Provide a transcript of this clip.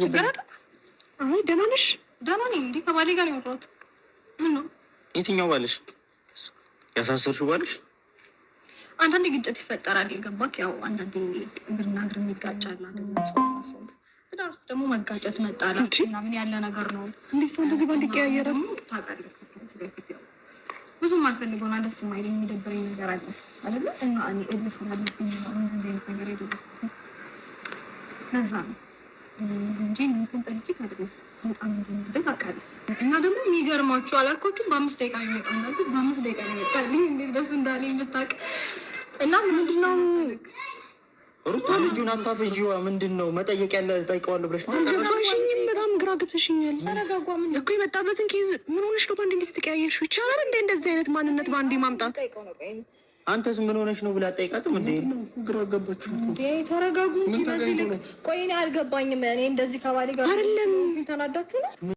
ችግር አለ? አይ ደህና ነሽ? ደህና ነኝ። እንዴ ከባሌ ጋር ነው የወጣሁት። ምን ነው? የትኛው ባልሽ? ያሳሰርሽው ባልሽ? አንዳንዴ ግጭት ይፈጠራል። የገባክ? ያው አንዳንዴ እግርና እግር ይጋጫል አይደል? ትዳር ውስጥ ደግሞ መጋጨት መጣላት ምናምን ያለ ነገር ነው። እንዴት ሰው እንደዚህ ባንድ ይቀያየራል? ታውቃለህ፣ ብዙም አልፈልገውና ደስ የማይለኝ የሚደብረኝ ነገር አለ አይደለ? እና እኔ እልህ ስላለብኝ ነው እንደዚህ አይነት ነገር የደረኩት። ለዛ ነው እንጂ እንትን ጠልቼ አይደለም። በጣም እንደምወደው ታውቃለህ። እና ደግሞ የሚገርማችሁ አላልኳችሁም? በ5 ደቂቃ ነው የመጣው። በ5 ደቂቃ ነው የመጣልኝ። እንዴት ደስ እንዳለኝ ብታውቅ። እና ምንድነው ሩታ ልጁን አታፍዢዋ። ምንድነው መጠየቅ ያለ ጠይቀዋለሁ ብለሽ ነው? አልገባሽኝም። በጣም ግራ ገብተሽኛል። ተረጋጓ። ምን እኮ የመጣበትን ኬዝ ምን ሆነሽ ነው በአንድ ጊዜ ተቀያየርሽው? ይቻላል እንደ እንደዚህ አይነት ማንነት በአንዴ ማምጣት? አንተስ ምን ሆነሽ ነው ብላ አጠይቃትም እንዴ? ግራ ገባች እንዴ? ተረጋጉ እንጂ በዚህ ልክ። ቆይ እኔ አልገባኝም። እኔ እንደዚህ ከባሌ ጋር አይደለም ተናዳችሁ ነው